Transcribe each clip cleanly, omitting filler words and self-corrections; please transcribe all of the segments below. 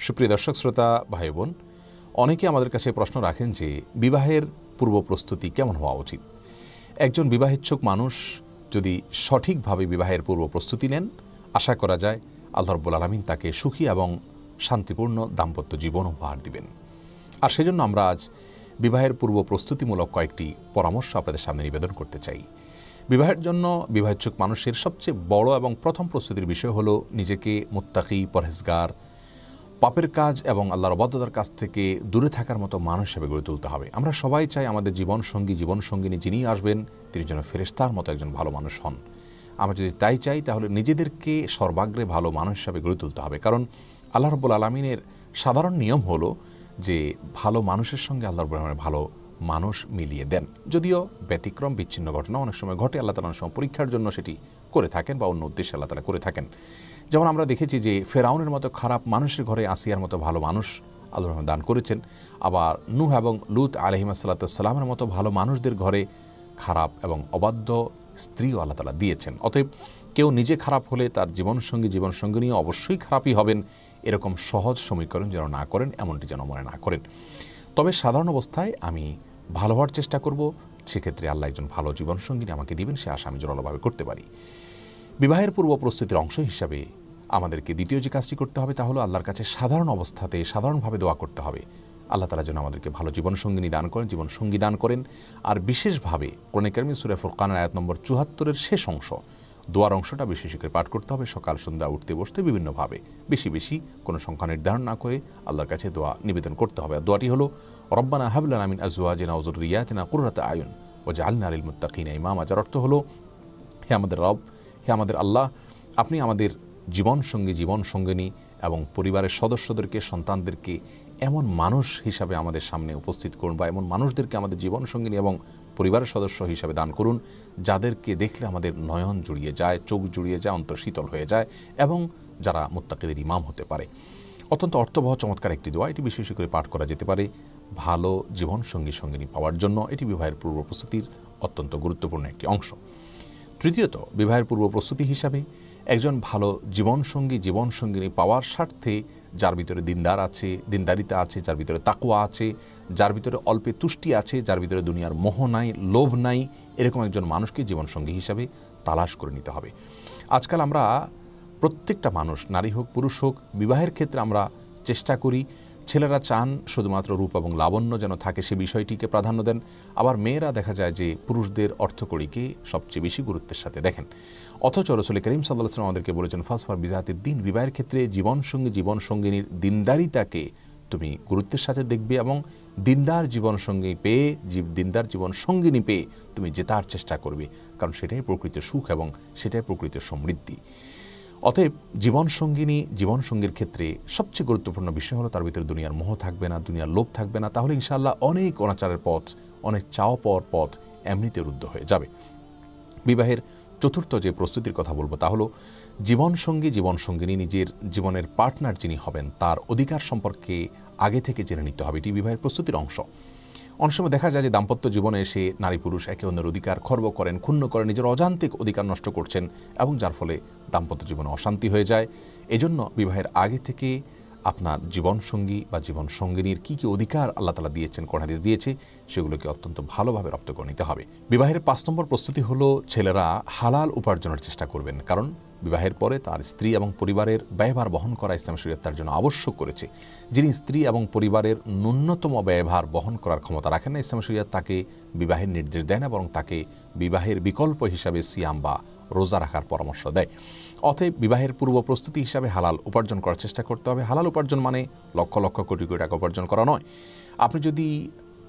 সুপ্রিয় দর্শক শ্রোতা ভাই বোন, অনেকে আমাদের কাছে প্রশ্ন রাখেন যে বিবাহের পূর্ব প্রস্তুতি কেমন হওয়া উচিত। একজন বিবাহেচ্ছুক মানুষ যদি সঠিকভাবে বিবাহের পূর্ব প্রস্তুতি নেন, আশা করা যায় আল্লাহ রাব্বুল আলামিন তাকে সুখী এবং শান্তিপূর্ণ দাম্পত্য জীবন উপহার দিবেন। আর সেজন্য আমরা আজ বিবাহের পূর্ব প্রস্তুতিমূলক কয়েকটি পরামর্শ আপনাদের সামনে নিবেদন করতে চাই। বিবাহের জন্য বিবাহেচ্ছুক মানুষের সবচেয়ে বড় এবং প্রথম প্রস্তুতির বিষয় হলো নিজেকে মুত্তাকি, পরহেজগার, পাপের কাজ এবং আল্লাহর অবাধ্যতার কাছ থেকে দূরে থাকার মতো মানুষ হিসেবে গড়ে তুলতে হবে। আমরা সবাই চাই আমাদের জীবনসঙ্গিনী যিনি আসবেন তিনি যেন ফেরেশতার মতো একজন ভালো মানুষ হন। আমরা যদি তাই চাই তাহলে নিজেদেরকে সর্বাগ্রে ভালো মানুষ হিসাবে গড়ে তুলতে হবে। কারণ আল্লাহ রাব্বুল আলামিনের সাধারণ নিয়ম হলো যে ভালো মানুষের সঙ্গে আল্লাহ রাব্বুল আলামিন ভালো মানুষ মিলিয়ে দেন। যদিও ব্যতিক্রম বিচ্ছিন্ন ঘটনা অনেক সময় ঘটে, আল্লাহ তাআলা অনেক সময় পরীক্ষার জন্য সেটি করে থাকেন বা অন্য উদ্দেশ্যে আল্লাহ তাআলা করে থাকেন। যেমন আমরা দেখেছি যে ফেরাউনের মতো খারাপ মানুষের ঘরে আসিয়ার মতো ভালো মানুষ আল্লাহ দান করেছেন। আবার নূহ এবং লূত আলাইহিসসালামের মতো ভালো মানুষদের ঘরে খারাপ এবং অবাধ্য স্ত্রীও আল্লাহ তাআলা দিয়েছেন। অতএব কেউ নিজে খারাপ হলে তার জীবনসঙ্গিনী অবশ্যই খারাপই হবেন, এরকম সহজ সমীকরণ যেন না করেন, এমনটি যেন মনে না করেন। তবে সাধারণ অবস্থায় আমি ভালো হওয়ার চেষ্টা করব, সেক্ষেত্রে আল্লাহ একজন ভালো জীবনসঙ্গিনী আমাকে দিবেন, সে আশা আমি জোরালোভাবে করতে পারি। বিবাহের পূর্ব প্রস্তুতির অংশ হিসাবে আমাদেরকে দ্বিতীয় যে কাজটি করতে হবে তা হলো আল্লাহর কাছে সাধারণ অবস্থাতে সাধারণভাবে দোয়া করতে হবে। আল্লাহ তাআলা যেন আমাদেরকে ভালো জীবনসঙ্গিনী দান করেন, জীবনসঙ্গী দান করেন। আর বিশেষভাবে কোরআনে কারিমে সূরা ফুরকানের আয়াত নম্বর ৭৪-এর শেষ অংশ, দোয়ার অংশটা বেশি বেশি করে পাঠ করতে হবে। সকাল সন্ধ্যা উঠতে বসতে বিভিন্নভাবে বেশি বেশি কোনো সংখ্যা নির্ধারণ না করে আল্লাহর কাছে দোয়া নিবেদন করতে হবে। আর দোয়াটি হলো রব্বানা হাব লানা মিন আজওয়াজিনা ওয়া যুররিয়াতিনা কুররাতা আয়ুন ওয়াজআলনা লিল মুত্তাকিনা ইমামা। যার অর্থ হলো, হে আমাদের রব, হে আমাদের আল্লাহ, আপনি আমাদের জীবনসঙ্গিনী এবং পরিবারের সদস্যদেরকে, সন্তানদেরকে এমন মানুষ হিসাবে আমাদের সামনে উপস্থিত করুন, বা এমন মানুষদেরকে আমাদের জীবনসঙ্গিনী এবং পরিবারের সদস্য হিসাবে দান করুন যাদেরকে দেখলে আমাদের নয়ন জুড়িয়ে যায়, চোখ জুড়িয়ে যায়, অন্তর শীতল হয়ে যায়, এবং যারা মুত্তাকিদের ইমাম হতে পারে। অত্যন্ত অর্থবহ চমৎকার একটি দোয়া, এটি বিশেষ করে পাঠ করা যেতে পারে ভালো জীবনসঙ্গিনী পাওয়ার জন্য। এটি বিবাহের পূর্ব প্রস্তুতির অত্যন্ত গুরুত্বপূর্ণ একটি অংশ। তৃতীয়ত, বিবাহের পূর্ব প্রস্তুতি হিসাবে একজন ভালো জীবনসঙ্গিনী পাওয়ার স্বার্থে যার ভিতরে দিনদারিতা আছে, যার ভিতরে তাকওয়া আছে, যার ভিতরে অল্পে তুষ্টি আছে, যার ভিতরে দুনিয়ার মোহ নাই, লোভ নাই, এরকম একজন মানুষকে জীবনসঙ্গী হিসাবে তালাশ করে নিতে হবে। আজকাল আমরা প্রত্যেকটা মানুষ, নারী হোক পুরুষ হোক, বিবাহের ক্ষেত্রে আমরা চেষ্টা করি, ছেলেরা চান শুধুমাত্র রূপ এবং লাবণ্য যেন থাকে, সে বিষয়টিকে প্রাধান্য দেন। আবার মেয়েরা দেখা যায় যে পুরুষদের অর্থকড়িকে সবচেয়ে বেশি গুরুত্বের সাথে দেখেন। অথচ রাসূল করিম সাল্লাল্লাহু আলাইহি ওয়াসাল্লাম আমাদেরকে বলেছেন ফাসফার বিজাতিদ দ্বীন, বিবাহের ক্ষেত্রে জীবনসঙ্গিনীর দিনদারিতাকে তুমি গুরুত্বের সাথে দেখবে, এবং দিনদার জীবনসঙ্গিনী পেয়ে তুমি জেতার চেষ্টা করবে, কারণ সেটাই প্রকৃত সুখ এবং সেটাই প্রকৃত সমৃদ্ধি। অতএব জীবনসঙ্গীর ক্ষেত্রে সবচেয়ে গুরুত্বপূর্ণ বিষয় হলো তার ভিতরে দুনিয়ার মোহ থাকবে না, দুনিয়ার লোভ থাকবে না। তাহলে ইনশাআল্লাহ অনেক অনাচারের পথ, অনেক চাওয়া পাওয়ার পথ এমনিতে রুদ্ধ হয়ে যাবে। বিবাহের চতুর্থ যে প্রস্তুতির কথা বলবো তা হলো জীবনসঙ্গিনী নিজের জীবনের পার্টনার যিনি হবেন তার অধিকার সম্পর্কে আগে থেকে জেনে নিতে হবে। এটি বিবাহের প্রস্তুতির অংশ। অনেক সময় দেখা যায় যে দাম্পত্য জীবনে এসে নারী পুরুষ একে অন্যের অধিকার খর্ব করেন, ক্ষুণ্ণ করেন, নিজের অজান্তিক অধিকার নষ্ট করছেন, এবং যার ফলে দাম্পত্য জীবনে অশান্তি হয়ে যায়। এজন্য বিবাহের আগে থেকে আপনার জীবনসঙ্গী বা জীবনসঙ্গিনীর কী কী অধিকার আল্লাহ তাআলা দিয়েছেন, কোরআন হাদিস দিয়েছে, সেগুলোকে অত্যন্ত ভালোভাবে রপ্ত করে নিতে হবে। বিবাহের ৫ নম্বর প্রস্তুতি হলো ছেলেরা হালাল উপার্জনের চেষ্টা করবেন, কারণ বিবাহের পরে তার স্ত্রী এবং পরিবারের ব্যয়ভার বহন করা ইসলাম শরীয়ত তার জন্য আবশ্যক করেছে। যিনি স্ত্রী এবং পরিবারের ন্যূনতম ব্যয়ভার বহন করার ক্ষমতা রাখেন না, ইসলাম শরীয়ত তাকে বিবাহের নির্দেশ দেয় না, বরং তাকে বিবাহের বিকল্প হিসাবে সিয়াম বা রোজা রাখার পরামর্শ দেয়। অতএব বিবাহের পূর্ব প্রস্তুতি হিসাবে হালাল উপার্জন করার চেষ্টা করতে হবে। হালাল উপার্জন মানে লক্ষ লক্ষ কোটি কোটি টাকা উপার্জন করা নয়। আপনি যদি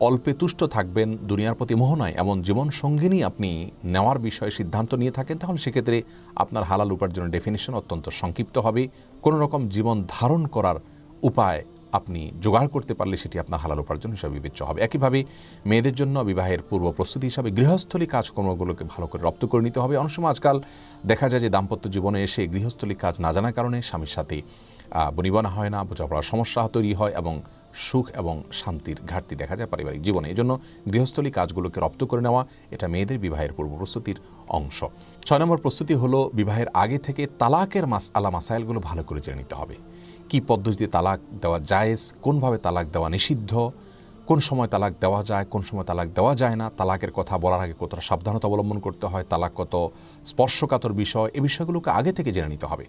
অল্পে তুষ্ট থাকবেন, দুনিয়ার প্রতি মোহ নয়, এমন জীবনসঙ্গিনী আপনি নেওয়ার বিষয়ে সিদ্ধান্ত নিয়ে থাকেন, তাহলে সেক্ষেত্রে আপনার হালাল উপার্জনের ডেফিনিশন অত্যন্ত সংক্ষিপ্ত হবে। কোনো রকম জীবন ধারণ করার উপায় আপনি জোগাড় করতে পারলে সেটি আপনার হালাল উপার্জন হিসাবে বিবেচ্য হবে। একইভাবে মেয়েদের জন্য বিবাহের পূর্ব প্রস্তুতি হিসাবে গৃহস্থলী কাজকর্মগুলোকে ভালো করে রপ্ত করে নিতে হবে। অনেক সময় আজকাল দেখা যায় যে দাম্পত্য জীবনে এসে গৃহস্থলী কাজ না জানার কারণে স্বামীর সাথে বনিবনা হয় না, বোঝাপড়ার সমস্যা তৈরি হয়, এবং সুখ এবং শান্তির ঘাটতি দেখা যায় পারিবারিক জীবনে। এই জন্য গৃহস্থলী কাজগুলোকে রপ্ত করে নেওয়া এটা মেয়েদের বিবাহের পূর্ব প্রস্তুতির অংশ। ৬ নম্বর প্রস্তুতি হলো বিবাহের আগে থেকে তালাকের মাসাইলগুলো ভালো করে জেনে নিতে হবে। কি পদ্ধতিতে তালাক দেওয়া জায়েজ, কোনভাবে তালাক দেওয়া নিষিদ্ধ, কোন সময় তালাক দেওয়া যায়, কোন সময় তালাক দেওয়া যায় না, তালাকের কথা বলার আগে কতটা সাবধানতা অবলম্বন করতে হয়, তালাক কত স্পর্শকাতর বিষয়, এই বিষয়গুলোকে আগে থেকে জেনে নিতে হবে।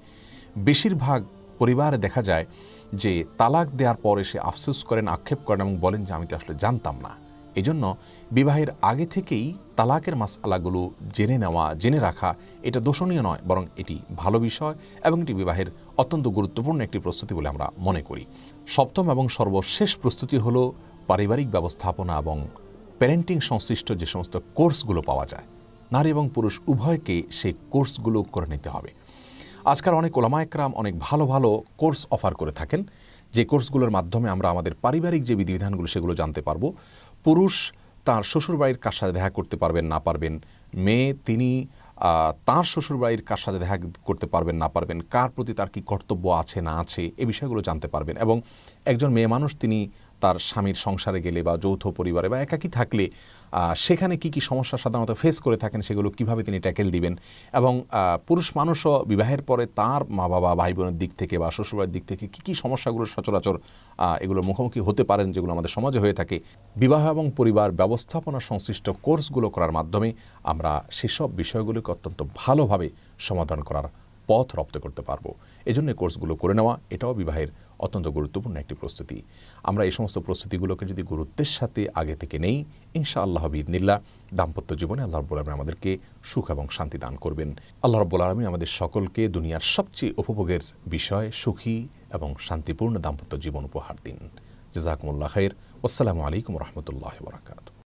বেশিরভাগ পরিবারে দেখা যায় যে তালাক দেওয়ার পর এসে আফসোস করেন, আক্ষেপ করেন এবং বলেন যে আমি তো আসলে জানতাম না। এই জন্য বিবাহের আগে থেকেই তালাকের মাসআলাগুলো জেনে নেওয়া, জেনে রাখা এটা দোষণীয় নয়, বরং এটি ভালো বিষয় এবং এটি বিবাহের অত্যন্ত গুরুত্বপূর্ণ একটি প্রস্তুতি বলে আমরা মনে করি। সপ্তম এবং সর্বশেষ প্রস্তুতি হলো পারিবারিক ব্যবস্থাপনা এবং প্যারেন্টিং সংশ্লিষ্ট যে সমস্ত কোর্সগুলো পাওয়া যায়, নারী এবং পুরুষ উভয়কে সেই কোর্সগুলো করে নিতে হবে। আজকাল অনেক ওলামা একরাম অনেক ভালো ভালো কোর্স অফার করে থাকেন, যে কোর্সগুলোর মাধ্যমে আমরা আমাদের পারিবারিক যে বিধিবিধানগুলো সেগুলো জানতে পারবো। পুরুষ তার শ্বশুরবাড়ির কার সাথে দেখা করতে পারবেন না পারবেন, মেয়ে তিনি তার শ্বশুরবাড়ির কার সাথে দেখা করতে পারবেন না পারবেন, কার প্রতি তার কি কর্তব্য আছে না আছে, এই বিষয়গুলো জানতে পারবেন। এবং একজন মেয়ে মানুষ তিনি তার স্বামীর সংসারে গেলে বা যৌথ পরিবারে বা একাকী থাকলে সেখানে কি কি সমস্যা সাধারণত ফেস করে থাকেন, সেগুলো কিভাবে তিনি ট্যাকেল দিবেন। এবং পুরুষ মানুষও বিবাহের পরে তার মা বাবা ভাই বোনের দিক থেকে বা শ্বশুরবাড়ির দিক থেকে কি কি সমস্যাগুলো সচরাচর এগুলোর মুখোমুখি হতে পারেন, যেগুলো আমাদের সমাজে হয়ে থাকে, বিবাহ এবং পরিবার ব্যবস্থাপনা সংশ্লিষ্ট কোর্সগুলো করার মাধ্যমে আমরা সেসব বিষয়গুলোকে অত্যন্ত ভালোভাবে সমাধান করার পথ রপ্ত করতে পারবো। এজন্য এই কোর্সগুলো করে নেওয়া এটাও বিবাহের অত্যন্ত গুরুত্বপূর্ণ একটি প্রস্তুতি। আমরা এই সমস্ত প্রস্তুতিগুলোকে যদি গুরুত্বের সাথে আগে থেকে নেই, ইনশাআল্লাহ বিইذনিল্লাহ দাম্পত্য জীবনে আল্লাহ রাব্বুল আলামিন আমাদেরকে সুখ এবং শান্তি দান করবেন। আল্লাহ রাব্বুল আলামিন আমাদের সকলকে দুনিয়ার সবচেয়ে উপভোগের বিষয় সুখী এবং শান্তিপূর্ণ দাম্পত্য জীবন উপহার দিন। জাযাকুমুল্লাহ খাইর। আসসালামু আলাইকুম ওয়া রাহমাতুল্লাহি ওয়া বারাকাতুহু।